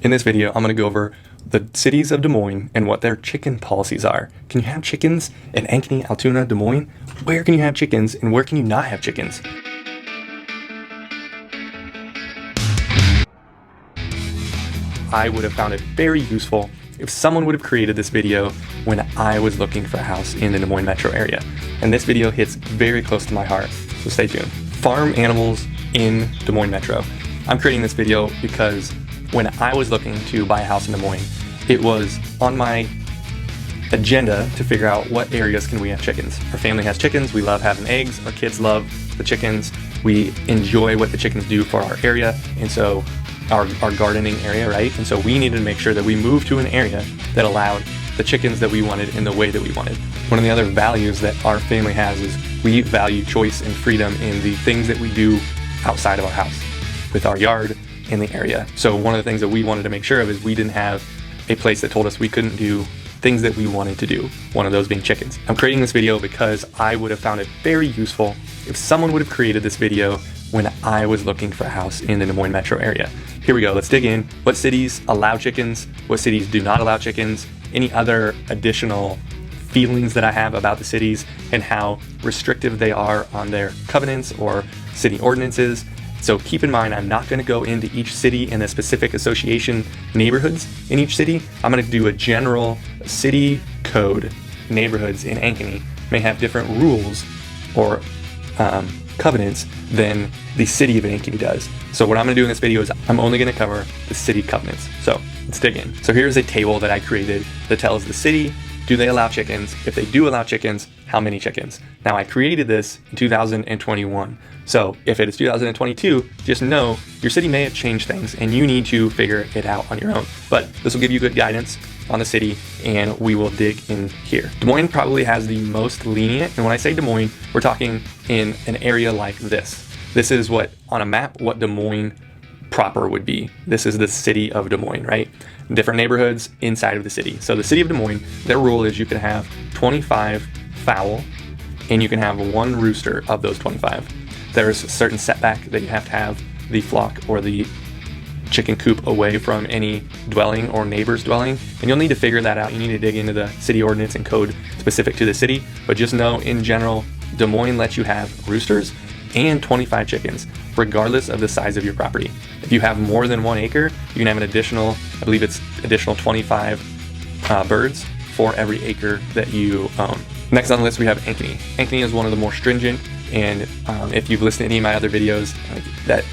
In this video, I'm going to go over the cities of Des Moines and what their chicken policies are. Can you have chickens in Ankeny, Altoona, Des Moines? Where can you have chickens and where can you not have chickens? I would have found it very useful if someone would have created this video when I was looking for a house in the Des Moines metro area. And this video hits very close to my heart, so stay tuned. Farm animals in Des Moines metro. I'm creating this video because when I was looking to buy a house in Des Moines, it was on my agenda to figure out what areas can we have chickens. Our family has chickens, we love having eggs, our kids love the chickens, we enjoy what the chickens do for our area, and so our gardening area, right? And so we needed to make sure that we moved to an area that allowed the chickens that we wanted in the way that we wanted. One of the other values that our family has is we value choice and freedom in the things that we do outside of our house, with our yard, in the area. So one of the things that we wanted to make sure of is we didn't have a place that told us we couldn't do things that we wanted to do, one of those being chickens. I'm creating this video because I would have found it very useful if someone would have created this video when I was looking for a house in the Des Moines metro area. Here we go, let's dig in. What cities allow chickens? What cities do not allow chickens? Any other additional feelings that I have about the cities and how restrictive they are on their covenants or city ordinances. So keep in mind, I'm not going to go into each city and the specific association neighborhoods in each city. I'm going to do a general city code. Neighborhoods in Ankeny may have different rules or covenants than the city of Ankeny does. So what I'm going to do in this video is I'm only going to cover the city covenants. So let's dig in. So here's a table that I created that tells the city, do they allow chickens? If they do allow chickens, how many chickens? Now I created this in 2021. So if it is 2022, just know your city may have changed things and you need to figure it out on your own. But this will give you good guidance on the city and we will dig in here. Des Moines probably has the most lenient. And when I say Des Moines, we're talking in an area like this. This is what, on a map, what Des Moines proper would be. This is the city of Des Moines, right? Different neighborhoods inside of the city. So the city of Des Moines, their rule is you can have 25 fowl and you can have one rooster of those 25. There's a certain setback that you have to have the flock or the chicken coop away from any dwelling or neighbor's dwelling. And you'll need to figure that out. You need to dig into the city ordinance and code specific to the city. But just know in general, Des Moines lets you have roosters and 25 chickens, regardless of the size of your property. If you have more than 1 acre, you can have an additional, I believe it's additional 25 birds for every acre that you own. Next on the list, we have Ankeny. Ankeny is one of the more stringent, and if you've listened to any of my other videos, the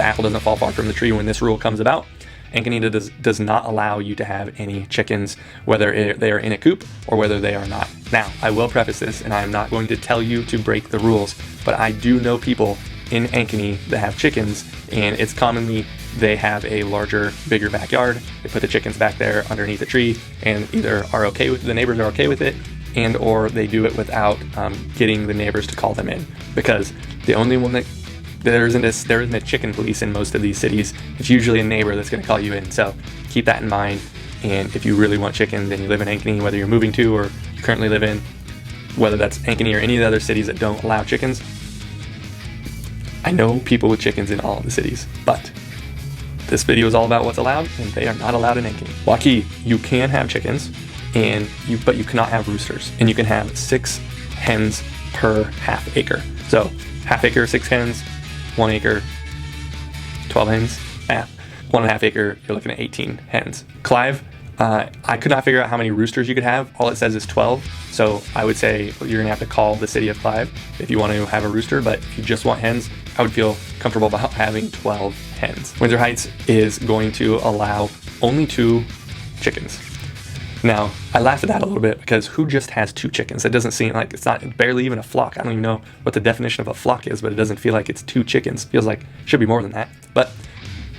apple doesn't fall far from the tree when this rule comes about. Ankeny does not allow you to have any chickens, whether they are in a coop or whether they are not. Now, I will preface this, and I am not going to tell you to break the rules, but I do know people in Ankeny that have chickens, and it's commonly they have a larger, bigger backyard. They put the chickens back there underneath a tree, and either are okay with the neighbors are okay with it, and or they do it without getting the neighbors to call them in, because the only one that there isn't a chicken police in most of these cities. It's usually a neighbor that's going to call you in. So keep that in mind. And if you really want chickens and you live in Ankeny, whether you're moving to or you currently live in, whether that's Ankeny or any of the other cities that don't allow chickens, I know people with chickens in all of the cities, but this video is all about what's allowed, and they are not allowed in Ankeny. Waukee, you can have chickens, but you cannot have roosters, and you can have 6 hens per half acre. So half acre, 6 hens. 1 acre, 12 hens. 1.5 acre, you're looking at 18 hens. Clive, I could not figure out how many roosters you could have. All it says is 12. So I would say you're gonna have to call the city of Clive if you want to have a rooster, but if you just want hens, I would feel comfortable about having 12 hens. Windsor Heights is going to allow only 2 chickens. Now, I laughed at that a little bit because who just has 2 chickens? It doesn't seem like it's not barely even a flock. I don't even know what the definition of a flock is, but it doesn't feel like it's 2 chickens. It feels like it should be more than that. But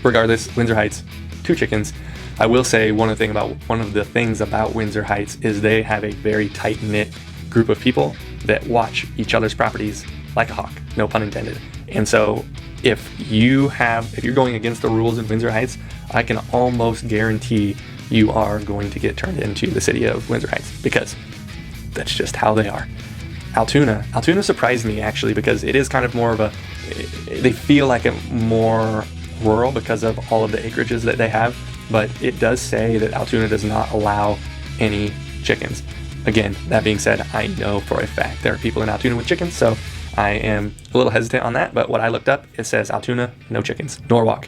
regardless, Windsor Heights, 2 chickens. I will say one of the things about Windsor Heights is they have a very tight-knit group of people that watch each other's properties like a hawk, no pun intended. And so if you're going against the rules in Windsor Heights, I can almost guarantee you are going to get turned into the city of Windsor Heights, because that's just how they are. Altoona surprised me actually, because it is kind of more of they feel like a more rural because of all of the acreages that they have. but it does say that Altoona does not allow any chickens. Again, that being said, I know for a fact there are people in Altoona with chickens, so I am a little hesitant on that, but what I looked up, it says Altoona, no chickens. Norwalk,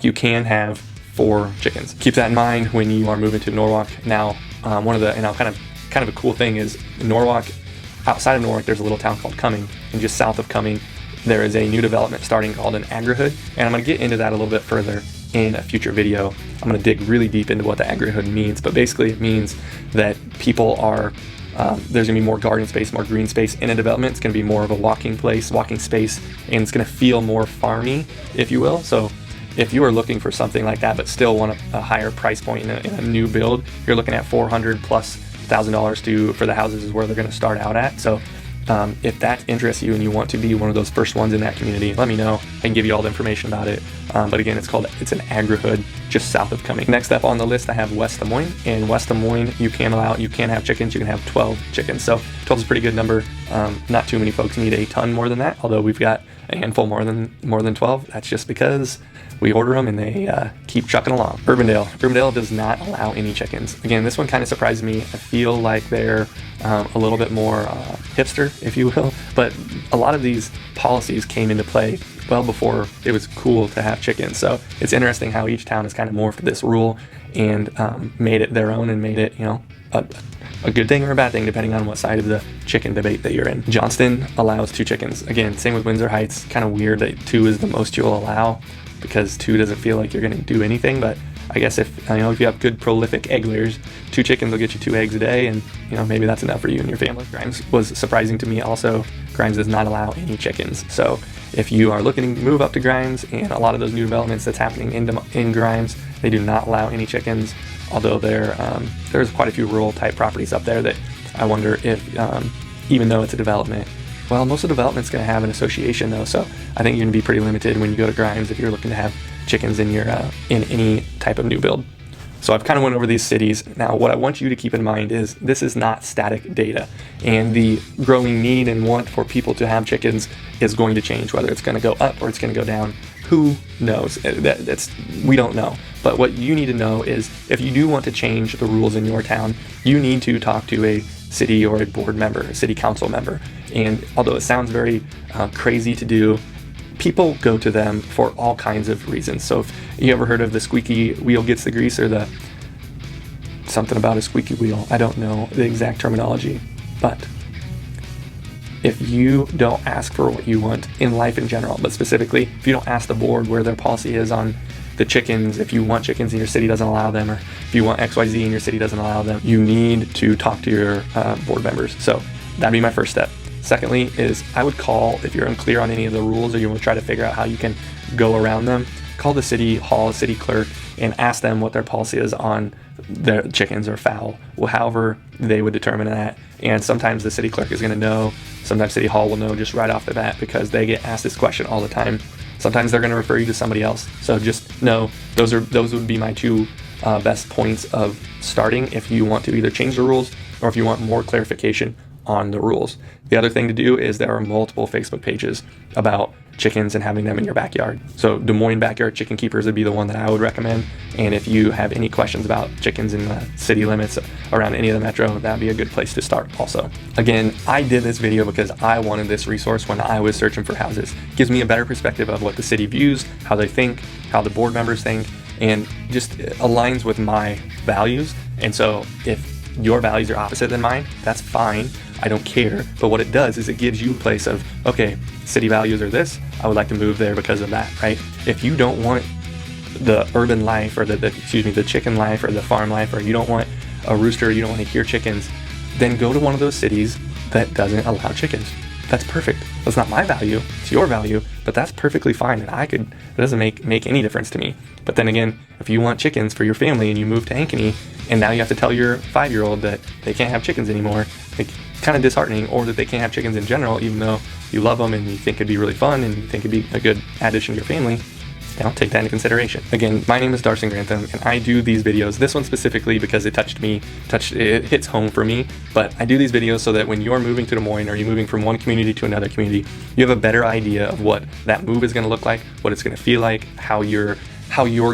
you can have 4 chickens. Keep that in mind when you are moving to Norwalk. Now, kind of a cool thing is Norwalk, outside of Norwalk, there's a little town called Cumming, and just south of Cumming, there is a new development starting called an agrihood, and I'm going to get into that a little bit further in a future video. I'm going to dig really deep into what the agrihood means, but basically it means that people are, there's going to be more garden space, more green space in a development. It's going to be more of a walking space, and it's going to feel more farmy, if you will. So if you are looking for something like that, but still want a higher price point in a new build, you're looking at $400,000+ for the houses is where they're going to start out at. So if that interests you and you want to be one of those first ones in that community, let me know. I can give you all the information about it. But again, it's an agrihood just south of Cumming. Next up on the list, I have West Des Moines. In West Des Moines, you can have chickens. You can have 12 chickens. So 12 is a pretty good number. Not too many folks need a ton more than that, although we've got a handful more than 12. That's just because we order them and they keep chucking along. Urbandale does not allow any chickens. Again, this one kind of surprised me. I feel like they're a little bit more hipster, if you will, but a lot of these policies came into play well before it was cool to have chickens. So it's interesting how each town has kind of morphed this rule and made it their own and made it, a good thing or a bad thing depending on what side of the chicken debate that you're in. Johnston allows 2 chickens. Again, same with Windsor Heights. Kind of weird that 2 is the most you'll allow, because 2 doesn't feel like you're going to do anything, but I guess if you have good prolific egg layers, 2 chickens will get you 2 eggs a day, and maybe that's enough for you and your family. Grimes was surprising to me also. Grimes does not allow any chickens. So if you are looking to move up to Grimes, and a lot of those new developments that's happening in Grimes, they do not allow any chickens, although there's quite a few rural type properties up there that I wonder if, even though it's a development, well, most of the development's going to have an association though, so I think you're going to be pretty limited when you go to Grimes if you're looking to have chickens in in any type of new build. So I've kind of went over these cities. Now, what I want you to keep in mind is this is not static data, and the growing need and want for people to have chickens is going to change, whether it's going to go up or it's going to go down. Who knows? We don't know. But what you need to know is if you do want to change the rules in your town, you need to talk to a city or a board member, a city council member. And although it sounds very crazy to do, people go to them for all kinds of reasons. So if you ever heard of the squeaky wheel gets the grease, or the something about a squeaky wheel, I don't know the exact terminology, but if you don't ask for what you want in life in general, but specifically if you don't ask the board where their policy is on the chickens, if you want chickens and your city doesn't allow them, or if you want XYZ and your city doesn't allow them, you need to talk to your board members. So that'd be my first step. Secondly is I would call, if you're unclear on any of the rules or you want to try to figure out how you can go around them, call the city hall, city clerk, and ask them what their policy is on their chickens or fowl, however they would determine that. And sometimes the city clerk is going to know, sometimes city hall will know just right off the bat because they get asked this question all the time. Sometimes they're going to refer you to somebody else. So just know those would be my 2 best points of starting if you want to either change the rules or if you want more clarification on the rules. The other thing to do is there are multiple Facebook pages about chickens and having them in your backyard. So Des Moines Backyard Chicken Keepers would be the one that I would recommend. And if you have any questions about chickens in the city limits around any of the metro, that'd be a good place to start also. Again, I did this video because I wanted this resource when I was searching for houses. It gives me a better perspective of what the city views, how they think, how the board members think, and just aligns with my values. And so if your values are opposite than mine, that's fine. I don't care. But what it does is it gives you a place of, okay, city values are this, I would like to move there because of that, right? If you don't want the urban life or the chicken life or the farm life, or you don't want a rooster, you don't want to hear chickens, then go to one of those cities that doesn't allow chickens. That's perfect. That's not my value, it's your value, but that's perfectly fine. And it doesn't make any difference to me. But then again, if you want chickens for your family and you move to Ankeny, and now you have to tell your 5-year-old that they can't have chickens anymore, it's kind of disheartening, or that they can't have chickens in general, even though you love them and you think it'd be really fun and you think it'd be a good addition to your family. Take that into consideration. Again, my name is Darson Grantham, and I do these videos, this one specifically because it it hits home for me, but I do these videos so that when you're moving to Des Moines or you're moving from one community to another community, you have a better idea of what that move is going to look like, what it's going to feel like, how you're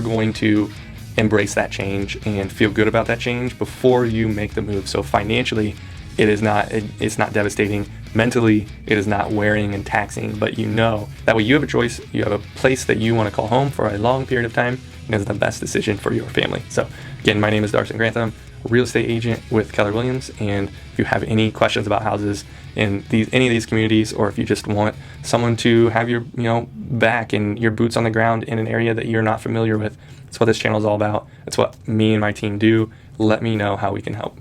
going to embrace that change and feel good about that change before you make the move. So financially, it's not devastating. Mentally, it is not wearing and taxing, but that way you have a choice. You have a place that you want to call home for a long period of time, and it's the best decision for your family. So again, my name is Darson Grantham, real estate agent with Keller Williams. And if you have any questions about houses in any of these communities, or if you just want someone to have your back and your boots on the ground in an area that you're not familiar with, that's what this channel is all about. That's what me and my team do. Let me know how we can help.